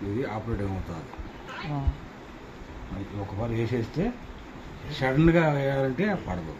ఇది ఆపరేటింగ్ అవుతుంది. ఒకసారి వేసేస్తే సడన్గా వేయాలంటే పడదు.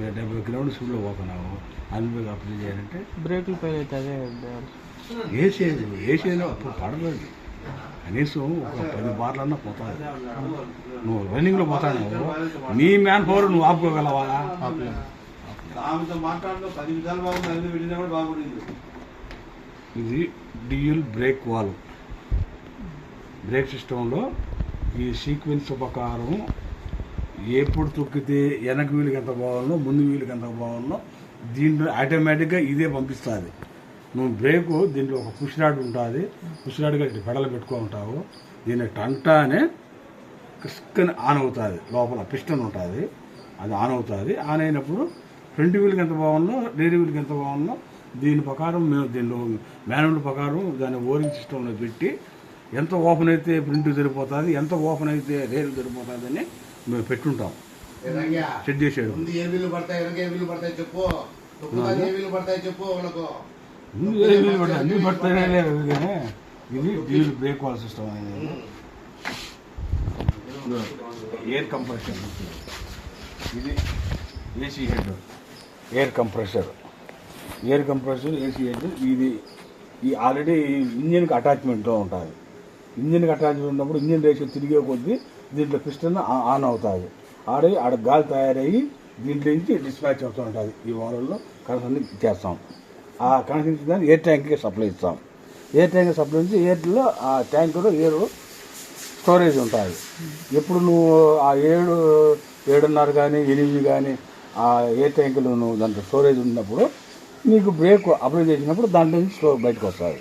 70 కిలోమీటర్ స్పీడ్లో పోతున్నావు, అన్బ్రేక్ అప్లై చేయాలంటే బ్రేకులు ఫెయిల్ అవుతుంది. వేసేది అప్పుడు పడదు. కనీసం ఒక 10 బార్లన్నా పోతుంది. నువ్వు రన్నింగ్లో పోతావు, నీ మ్యాన్ పవర్ నువ్వు ఆపుకోగలవా? ఇది డ్యూయల్ బ్రేక్ వాల్వ్. బ్రేక్ సిస్టంలో ఈ సీక్వెన్స్ ప్రకారం ఎప్పుడు తొక్కితే వెనక వీలుకి ఎంత బాగుందో, ముందు వీలుకి ఎంత బాగుందో దీంట్లో ఆటోమేటిక్గా ఇదే పంపిస్తుంది. నువ్వు బ్రేకు దీంట్లో ఒక పుష్ రాడ్ ఉంటుంది. పుష్ రాడ్గా ఇటు పెడలు పెట్టుకో ఉంటావు. దీన్ని టంటా అనే క్రిస్కన్ ఆన్ అవుతుంది. లోపల పిస్టన్ ఉంటుంది, అది ఆన్ అవుతుంది. ఆన్ అయినప్పుడు ఫ్రంట్ వీల్కి ఎంత బాగుందో, రేర్ వీల్కి ఎంత బాగుందో దీని ప్రకారం మేము దీనిలో మాన్యువల్ ప్రకారం దాన్ని ఓరింగ్ సిస్టంలో పెట్టి ఎంత ఓపెన్ అయితే ప్రింట్ సరిపోతుంది, ఎంత ఓపెన్ అయితే రేరు సరిపోతుంది అని మేము పెట్టుంటాం. సెట్ చేసాడు. అన్ని పడతానే లేదు. ఇది డ్యూయల్ బ్రేక్ వాల్ సిస్టమ్ అనేది. Air compressor. ఇది AC head, air compressor. AC head ఇది ఆల్రెడీ ఇంజిన్కి అటాచ్మెంట్తో ఉంటుంది. ఇంజిన్కి అటాచ్మెంట్ ఉన్నప్పుడు ఇంజిన్ రేషియో తిరిగే కొద్దీ దీంట్లో పిస్టన్ ఆన్ అవుతుంది. ఆడ గాలి తయారయ్యి దీంట్లో నుంచి డిస్పాచ్ అవుతూ ఉంటుంది. ఈ వారంలో కనెక్షన్ చేస్తాం. ఆ కనెక్షన్ దాన్ని ఎయిర్ ట్యాంక్కి సప్లై ఇస్తాం. ఎయిర్ ట్యాంక్ సప్లై నుంచి ఎయిర్లో ఆ ట్యాంకులో ఎయిర్ స్టోరేజ్ ఉంటుంది. ఎప్పుడు నువ్వు ఆ 7.5 కానీ 8 కానీ ఆ ఎయిర్ ట్యాంకులో నువ్వు దాంట్లో స్టోరేజ్ ఉన్నప్పుడు నీకు బ్రేక్ అప్లై చేసినప్పుడు దాంట్లో నుంచి బయటకు వస్తుంది.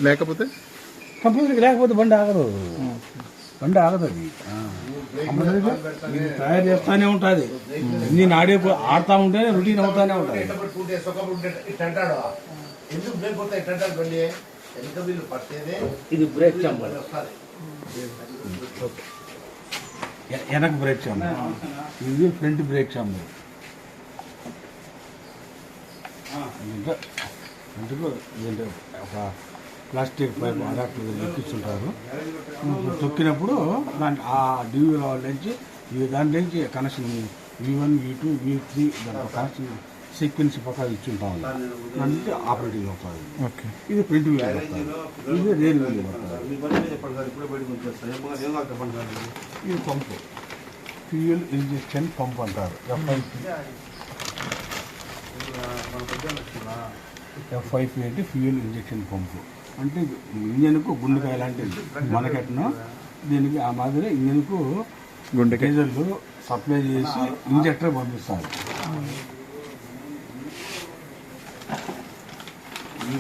లేకపోతే కంపల్సరీ లేకపోతే బండి ఆగదు. అది ఇది తయారు చేస్తూనే ఉంటుంది. నేను ఆడుతూ ఉంటేనే రొటీన్ అవుతానే ఉంటుంది. ఇది బ్రేక్ చాంబర్. వెనక బ్రేక్ చాంబర్. ఇది ఫ్రంట్ బ్రేక్ చాంబర్. ఒక ప్లాస్టిక్ పైప్ అడాప్టర్ ఎక్కించుంటారు. తొక్కినప్పుడు దాంట్లో ఆ డ్యూయల్ నుంచి దాంట్లో నుంచి కనెక్షన్ V1, V2, V3 దాంట్లో కనెక్షన్ సీక్వెన్స్ ప్రకారం ఇచ్చుంటాం. అంటే ఆపరేటింగ్ అవుతుంది. ఇది ప్రింట్ వీల్ అవుతుంది. ఇది రేర్ వీల్ అవుతుంది. ఇది పంపు, ఫ్యూయల్ ఇంజెక్షన్ పంప్ అంటారు. F5 అంటే ఫ్యూయల్ ఇంజెక్షన్ పంపు. అంటే ఇంజన్కు గుండెకాయ లాంటిది మనకెట్నో దీనికి ఆ మాదిరి ఇంజన్కు డీజిల్ సప్లై చేసి ఇంజెక్టర్ పంపిస్తారు.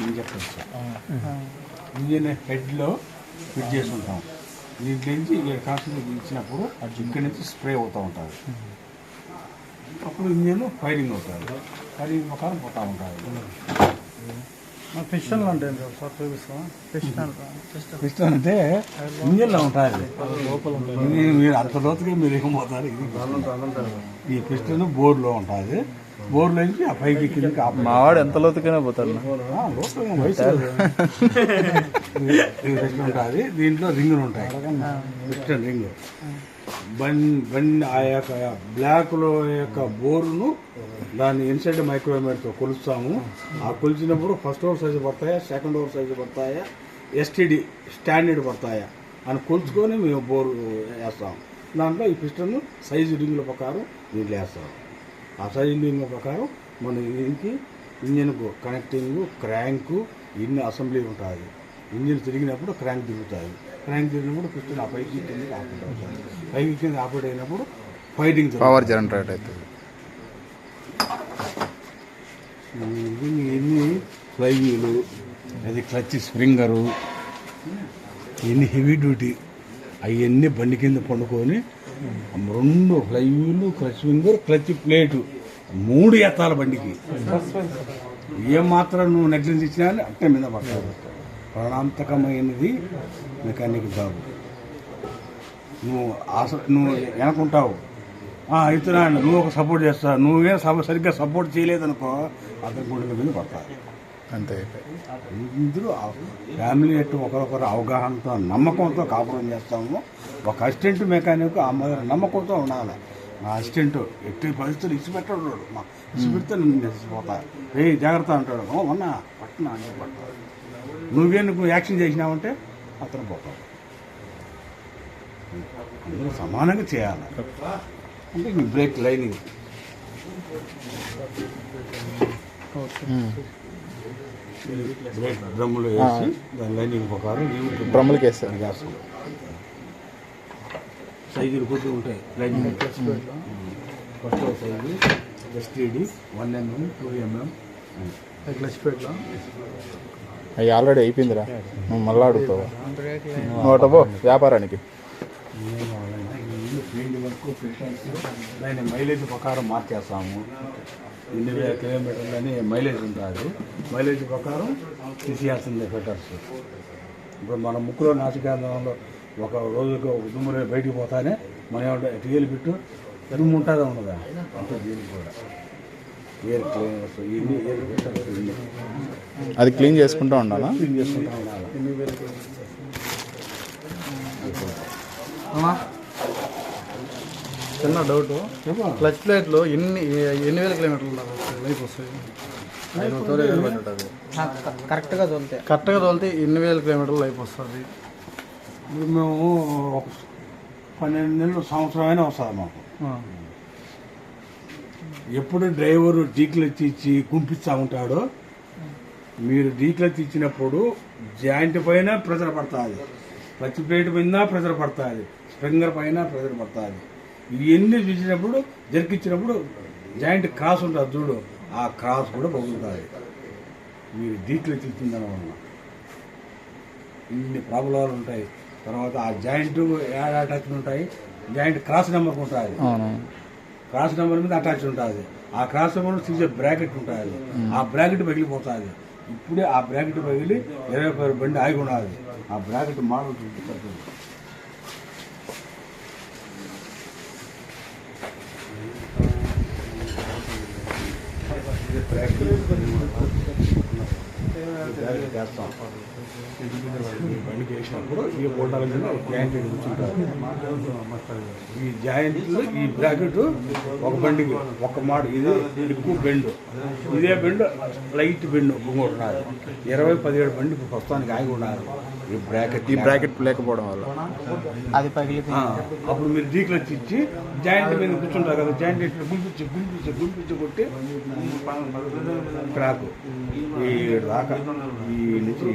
ఇంజెక్టర్ ఇంజన్ హెడ్లో ఫిట్ చేసి ఉంటాం. దీంట్లో నుంచి ఇక్కడ కాన్సెంట్రేట్ ఇచ్చినప్పుడు అది ఇక్కడి నుంచి స్ప్రే అవుతూ ఉంటుంది. అప్పుడు ఇంజన్ ఫైరింగ్ అవుతుంది. ఫైరింగ్ ప్రకారం పోతూ ఉంటుంది. పిస్టన్ అంటే పిస్టన్ అంటే ఇంజన్లో ఉంటుంది. మీరు అంత లోతుగా మీరు ఏమవుతారు. ఈ పిస్టన్ బోర్డులో ఉంటుంది. బోర్డులో నుంచి ఆ పైకి కిందకి మావాడు ఎంత లోతుకైనా పోతాడు. ఉంటుంది. దీంట్లో రింగులు ఉంటాయి. Piston ring. బండి ఆ యొక్క బ్లాక్లో యొక్క బోరును దాన్ని ఇన్సైడ్ మైక్రోమీటర్తో కొలుస్తాము. ఆ కొలిచినప్పుడు ఫస్ట్ ఓవర్ సైజు పడతాయా, సెకండ్ ఓవర్ సైజు పడతాయా, STD స్టాండర్డ్ పడతాయా అని కొలుచుకొని మేము బోరు వేస్తాం. దాంట్లో ఈ పిస్టన్ సైజు రింగుల ప్రకారం దీంట్లో వేస్తాం. ఆ సైజు రింగుల ప్రకారం మన ఇంజిన్కు కనెక్టింగ్, క్రాంకు ఇన్ని అసెంబ్లీ ఉంటుంది. ఇంజిన్ తిరిగినప్పుడు క్రాంక్ తిరుగుతుంది. క్రాంక్ తిరిగినప్పుడు పిస్టన్ ఆ పైకి కిందకి ఆపరేట్ అవుతుంది. పైకి కింద ఆపరేట్ అయినప్పుడు ఫైరింగ్ పవర్ జనరేట్ అవుతుంది. ఎన్ని ఫ్లైవీలు, అది క్లచ్ స్ప్రింగరు, ఎన్ని హెవీ డ్యూటీ అవన్నీ బండి కింద పండుకొని 2 ఫ్లైవీలు, క్లచ్ స్ప్రింగర్, క్లచ్ ప్లేటు 3 ఎత్తాల బండికి. ఏం మాత్రం నువ్వు నెగ్లెన్స్ ఇచ్చినా అట్టే మీద పడతావు. ప్రాణాంతకమైనది మెకానిక్ జాబ్. నువ్వు వెనకుంటావు, ఇతరులు నువ్వు ఒక సపోర్ట్ చేస్తావు. నువ్వే సరిగ్గా సపోర్ట్ చేయలేదనుకో అతని గుండెల మీద పడతావు. అంతే. ఇద్దరు ఫ్యామిలీ ఎట్టు ఒకరొకరు అవగాహనతో నమ్మకంతో కాపురం చేస్తాము. ఒక అసిస్టెంట్ మెకానిక్ ఆ నమ్మకంతో ఉండాలి. మా అసిస్టెంట్ ఎట్టి పరిస్థితులు ఇచ్చిపెట్టాడు. ఇచ్చిపెడితే నేను నచ్చిపోతా, జాగ్రత్త అంటాడు. మొన్న పట్టిన అంటే పట్టాడు, నువ్వే నువ్వు యాక్షన్ చేసినావంటే అతను పోతాడు. అందరూ సమానంగా చేయాలి. అంటే ఈ బ్రేక్ లైనింగ్ బ్రేక్ డ్రమ్ములు వేసి దాని లైనింగ్ ప్రకారం డ్రమ్ములకి వేస్తారు. సైజులు కొద్ది ఉంటాయి. Lining first size STD 1 mm 2 mm clutch ప్లేట్లో అవి ఆల్రెడీ అయిపోయిందిరా, నువ్వు మళ్ళీ అడుగుతావు. నువ్వు పో వ్యాపారానికి. ఫీల్డ్ వరకు దాని మైలేజ్ ప్రకారం మార్చేస్తాము. ఎన్ని వేల కిలోమీటర్లు అని మైలేజ్ ఉంటుంది. మైలేజ్ ప్రకారం తీసేయాల్సిందే ఫిల్టర్స్. ఇప్పుడు మన ముక్కులో నాసికాంతంలో ఒక రోజుకి ఒక దుమ్మురే బయటికి పోతానే మనం ఏమంటే టీఎల్ బిట్టు దుమ్ము ఉంటుందా ఉండదా అంటే దీనికి కూడా ఎయిర్ క్లీనర్స్ ఇన్ని ఎయిర్ ఫిల్టర్స్ ఇన్ని అది క్లీన్ చేసుకుంటూ ఉండాలా? క్లీన్ చేసుకుంటూ ఉండాలి. చిన్న డౌట్, క్లచ్ ప్లేట్లో ఎన్ని వేల కిలోమీటర్లు లైఫ్ వస్తాయి? కరెక్ట్గా తోలితే ఎన్ని వేల కిలోమీటర్లు లైఫ్ వస్తుంది? ఇప్పుడు మేము 12 నెలలు సంవత్సరం అయినా వస్తుంది మాకు. ఎప్పుడు డ్రైవరు డీక్లచ్ ఇచ్చి గుంపిస్తూ ఉంటాడో, మీరు డీక్లచ్ ఇచ్చినప్పుడు జాయింట్ పైన ప్రెజర్ పడుతుంది, క్లచ్ ప్లేట్ పైన ప్రెజర్ పడుతుంది, స్ప్రింగర్ పైన ప్రెజర్ పడుతుంది. ఇవన్నీ చూసినప్పుడు జరికిచ్చినప్పుడు జాయింట్ క్రాస్ ఉంటుంది చూడు, ఆ క్రాస్ కూడా పగులుతుంది. మీరు డీక్లచ్ ఇచ్చిన దానివల్ల ఇన్ని ప్రాబ్లాలు ఉంటాయి. తర్వాత ఆ జాయింట్ యాడ్ అటాచ్ ఉంటాయి. జాయింట్ క్రాస్ నెంబర్ ఉంటుంది, క్రాస్ నెంబర్ మీద అటాచ్ ఉంటుంది. ఆ క్రాస్ నెంబర్ తీసే బ్రాకెట్ ఉంటుంది, ఆ బ్రాకెట్ పగిలిపోతుంది. ఇప్పుడే ఆ బ్రాకెట్ పగిలి 20 బండి ఆగి ఉన్నది. ఆ బ్రాకెట్ మోడల్ చూపిస్తుంది. చేస్తాం. బండికి వేసినప్పుడు ఈ బోటాల మీద జాయింట్ కూర్చుంటారు. ఈ జాయింట్లు ఈ బ్రాకెట్ ఒక బండికి ఒక మాట. ఇది ఎక్కువ బెండ్, ఇదే బెండ్ లైట్ బెండ్ ఉంటున్నారు. 20-17 బండి ప్రస్తుతానికి ఆగి ఉన్నారు. ఈ బ్రాకెట్ లేకపోవడం వల్ల అది పగిలి అప్పుడు మీరు డీక్లచ్ ఇచ్చి జాయింట్ మీద కూర్చుంటారు కదా, జాయింట్ ఇట్లా గుంపించి కొట్టి క్రాక్ ఈ దాకా ఈ నుంచి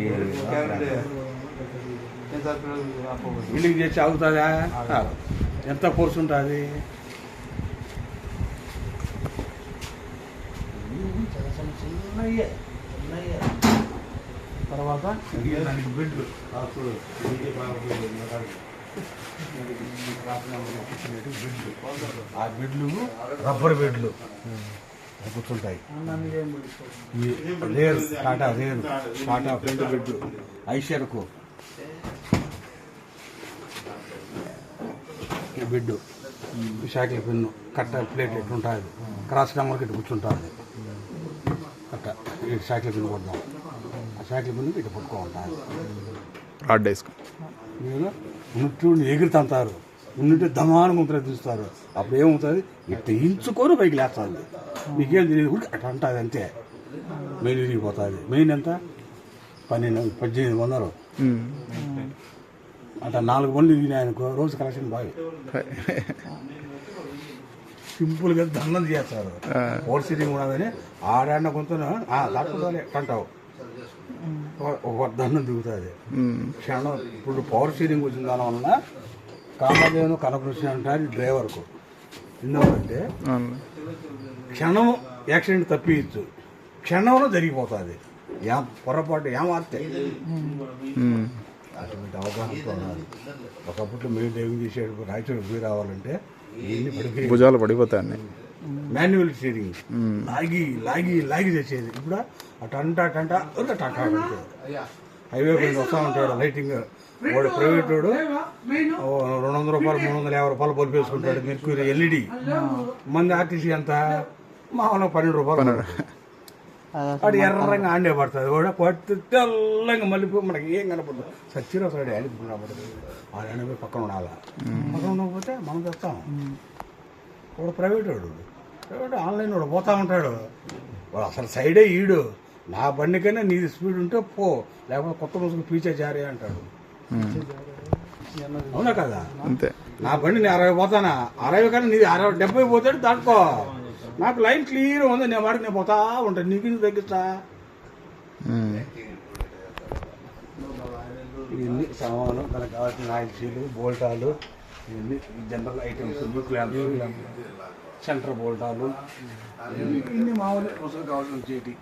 బిల్డింగ్ చేసి ఆగుతుందా? ఎంత ఫోర్స్ ఉంటుంది? తర్వాత బిడ్లు ఆ బిడ్లు రబ్బర్ బెడ్లు కూర్చుంటాయి. రేరు టాటా ఫ్రంట్ బెడ్ ఐషర్కు బెడ్ షాకిల్ పెన్ను కట్ట ప్లేట్ ఎట్లుంటుంది, క్రాస్ నెంబర్కి ఇటు కూర్చుంటుంది. కట్ట ఈ షాకిల్ పెన్ను కొడదాం, ఆ షాకిల్ పెన్ను ఇటు పట్టుకో ఉంటుంది. రాడ్ వేసుకో ఉన్నట్టు ఎగురుతంటారు, ఉన్నట్టు దమానం ముందర తీస్తారు. అప్పుడు ఏమవుతుంది, ఇట్ట ఇంచుకొని పైకి లేస్తుంది. మీకేం తెలియదు, అట్లా అంటుంది అంతే. మెయిన్ విరిగిపోతుంది. మెయిన్ ఎంత 1800 అట్లా 4 బండ్లు విరిగినాయనుకో రోజు కలెక్షన్ బాగా సింపుల్గా దండం చేస్తారు. ఓవర్ సీటింగ్ ఉన్నదని ఆడాడిన కొంత దాటుకోవాలి అంటావు, ఒక దండం దిగుతుంది క్షణం. ఇప్పుడు పవర్ స్టీరింగ్ వచ్చిన దానివల్ల కామదేవును కనకృష్ణ అంటారు డ్రైవర్కు. ఎందుకంటే క్షణం యాక్సిడెంట్ తప్పించు, క్షణంలో జరిగిపోతుంది. పొరపాటు ఏమార్తే అటువంటి అవగాహనతో ఉన్నారు. ఒకప్పుడు మీరు డ్రైవింగ్ చేసేటప్పుడు రాయచూరు పోయి రావాలంటే ఇవన్నీ పడిపోయి భుజాలు పడిపోతాయి. మాన్యువల్ స్టీరింగ్ లాగి చేసేది. ఇప్పుడు అటంటా హైవే పైన వస్తూ ఉంటాడు లైటింగ్ వాడు, ప్రైవేట్ వాడు 200 రూపాయలు 350 రూపాయలు బల్బు వేసుకుంటాడు. Mercury LED. మంది ఆర్టీసీ ఎంత మామూలుగా 12 రూపాయలు. వాడు ఎర్రంగా ఆండే పడుతుంది కూడా కొట్టి తెల్లంగా మళ్ళీ మనకి ఏం కనపడదు సచ్చిరా సైడ్ అలిపి పడుతుంది ఆ ఎండపోయి పక్కన ఉండాలా పక్కన ఉండకపోతే మనం తెస్తాం వాడు ప్రైవేట్ ఆన్లైన్ వాడు పోతా ఉంటాడు వాడు అసలు సైడే ఈడు నా బండికైనా నీది స్పీడ్ ఉంటే పో లేకపోతే కొత్త ముసుగు పీచే జారీ అంటాడు అవునా కదా అంతే. నా బండి నేను 60 పోతానా 60 కన్నా నీది 70 పోతాడు దాటుకో నాకు లైన్ క్లియర్ ఉంది నేను వాడికి నేను పోతా ఉంటాను నీకు ఇది తగ్గిస్తా ఇవన్నీ సామాను మనకు కావాల్సిన నాయిల్సీలు బోల్టాలు ఇవన్నీ జనరల్ ఐటమ్స్ న్యూక్లియర్ సెంటర్ బోల్టాలు ఇన్ని మామూలు వసూలు కావాల్సిన చేతి